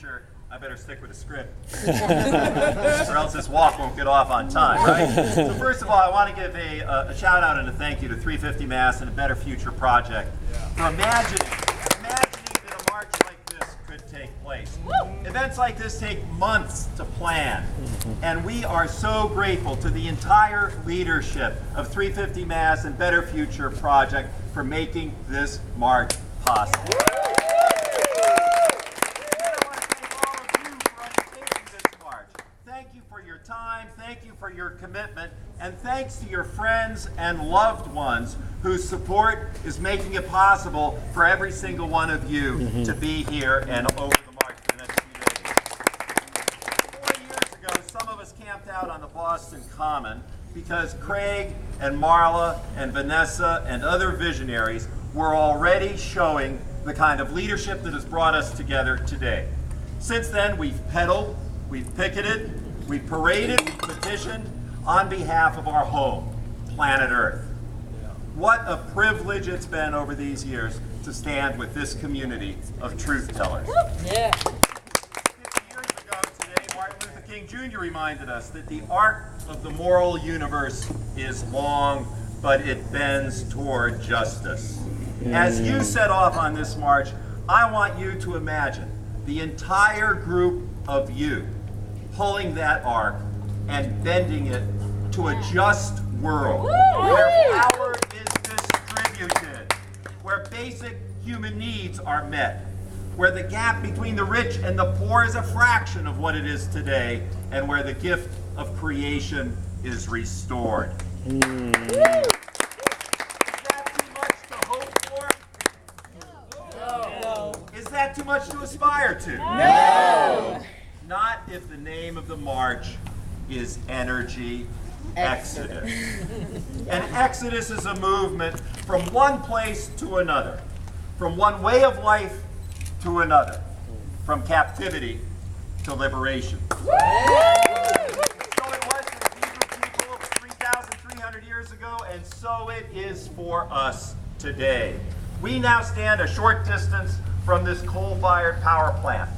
preacher, I better stick with the script, or else this walk won't get off on time, right? So first of all, I want to give a shout out and a thank you to 350 Mass and a Better Future Project for imagining that a march like this could take place. Events like this take months to plan, and we are so grateful to the entire leadership of 350 Mass and Better Future Project for making this march possible. Thank you for your time, thank you for your commitment, and thanks to your friends and loved ones whose support is making it possible for every single one of you to be here and over the march for the next few days. 4 years ago, some of us camped out on the Boston Common because Craig and Marla and Vanessa and other visionaries were already showing the kind of leadership that has brought us together today. Since then, we've pedaled, we've picketed, we've paraded, we've petitioned on behalf of our home, planet Earth. What a privilege it's been over these years to stand with this community of truth tellers. 50 years ago today, Martin Luther King Jr. reminded us that the arc of the moral universe is long, but it bends toward justice. As you set off on this march, I want you to imagine the entire group of you pulling that arc and bending it to a just world where power is distributed, where basic human needs are met, where the gap between the rich and the poor is a fraction of what it is today, and where the gift of creation is restored. Is that too much to hope for? No. Is that too much to aspire to? No. Not if the name of the march is Energy Exodus. An exodus is a movement from one place to another, from one way of life to another, from captivity to liberation. So it was for the Hebrew people 3,300 years ago, and so it is for us today. We now stand a short distance from this coal-fired power plant.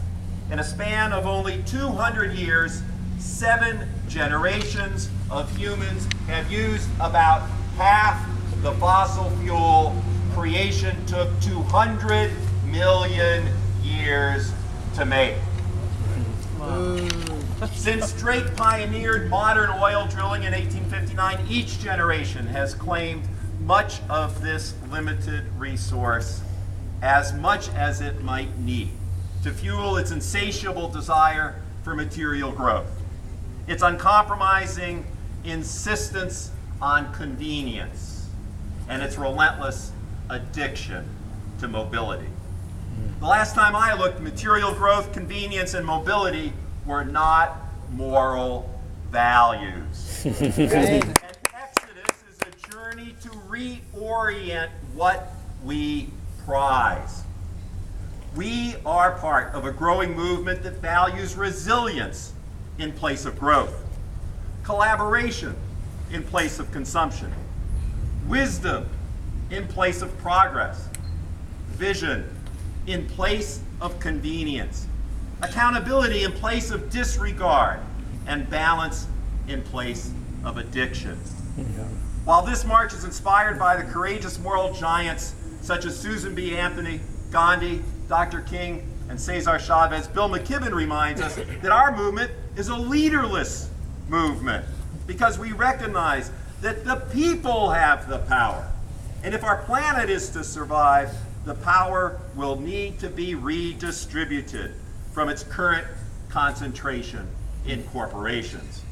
In a span of only 200 years, 7 generations of humans have used about half the fossil fuel creation took 200 million years to make. Since Drake pioneered modern oil drilling in 1859, each generation has claimed much of this limited resource, as much as it might need, to fuel its insatiable desire for material growth, its uncompromising insistence on convenience, and its relentless addiction to mobility. The last time I looked, material growth, convenience, and mobility were not moral values. And Exodus is a journey to reorient what we prize. We are part of a growing movement that values resilience in place of growth, collaboration in place of consumption, wisdom in place of progress, vision in place of convenience, accountability in place of disregard, and balance in place of addiction. While this march is inspired by the courageous moral giants such as Susan B. Anthony, Gandhi, Dr. King, and Cesar Chavez, Bill McKibben reminds us that our movement is a leaderless movement because we recognize that the people have the power. And if our planet is to survive, the power will need to be redistributed from its current concentration in corporations.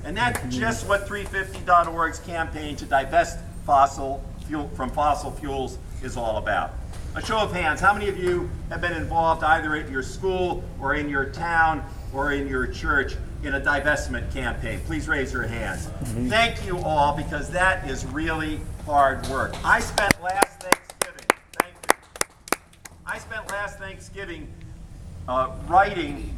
And that's just what 350.org's campaign to divest from fossil fuels is all about. A show of hands, how many of you have been involved either at your school or in your town or in your church in a divestment campaign? Please raise your hands. Thank you all, because that is really hard work. I spent last Thanksgiving writing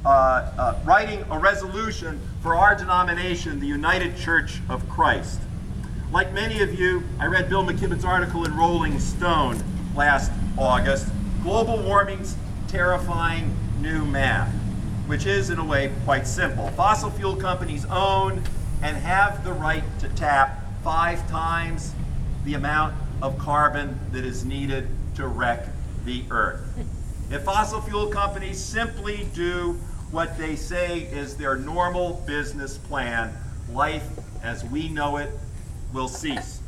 a resolution for our denomination, the United Church of Christ. Like many of you, I read Bill McKibben's article in Rolling Stone last August. Global warming's terrifying new math, which is in a way quite simple. Fossil fuel companies own and have the right to tap 5 times the amount of carbon that is needed to wreck the Earth. If fossil fuel companies simply do what they say is their normal business plan, life as we know it will cease.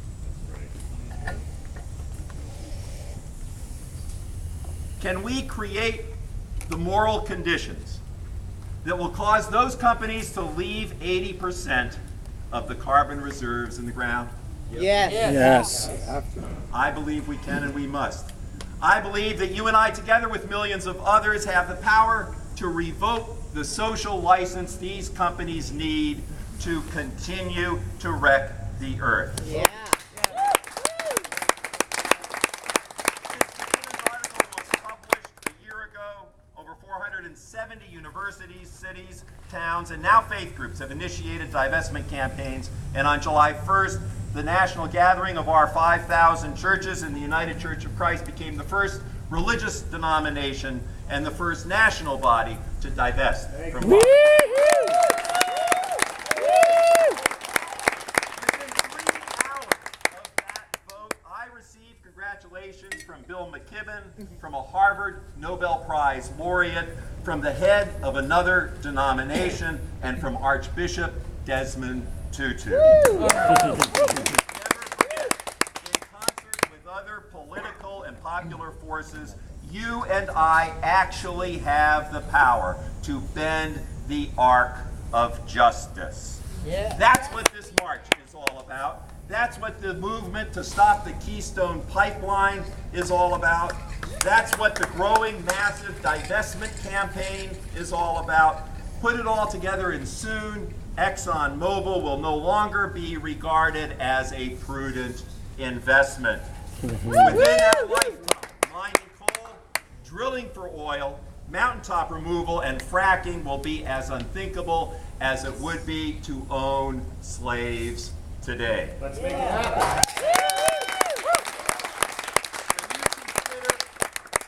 Can we create the moral conditions that will cause those companies to leave 80% of the carbon reserves in the ground? Yes. Yes. I believe we can and we must. I believe that you and I, together with millions of others, have the power to revoke the social license these companies need to continue to wreck the Earth. Yeah. This article was published a year ago. Over 470 universities, cities, towns, and now faith groups have initiated divestment campaigns. And on July 1st, the national gathering of our 5,000 churches in the United Church of Christ became the first religious denomination and the first national body to divest from fossil. Within 3 hours of that vote, I received congratulations from Bill McKibben, from a Harvard Nobel Prize laureate, from the head of another denomination, and from Archbishop Desmond Tutu. Never forget, in concert with other political and popular forces, you and I actually have the power to bend the arc of justice. Yeah. That's what this march is all about. That's what the movement to stop the Keystone Pipeline is all about. That's what the growing massive divestment campaign is all about. Put it all together and soon ExxonMobil will no longer be regarded as a prudent investment. Within our lifetime, mining coal, drilling for oil, mountaintop removal, and fracking will be as unthinkable as it would be to own slaves today. Let's make it happen. When you consider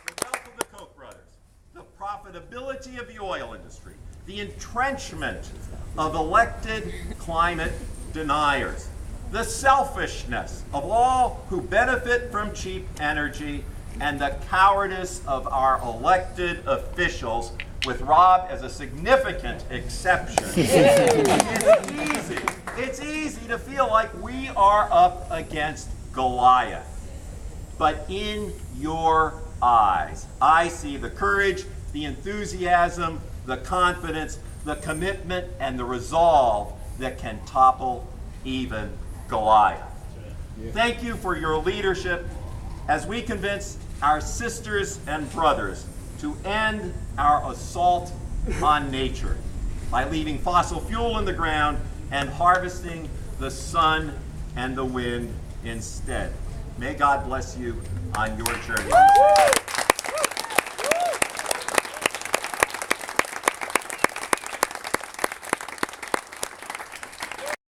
the wealth of the Koch brothers, the profitability of the oil industry, the entrenchment of elected climate deniers, the selfishness of all who benefit from cheap energy, and the cowardice of our elected officials, with Rob as a significant exception. It's easy to feel like we are up against Goliath. But in your eyes, I see the courage, the enthusiasm, the confidence, the commitment, and the resolve that can topple even Goliath. Thank you for your leadership as we convince our sisters and brothers to end our assault on nature by leaving fossil fuel in the ground and harvesting the sun and the wind instead. May God bless you on your journey.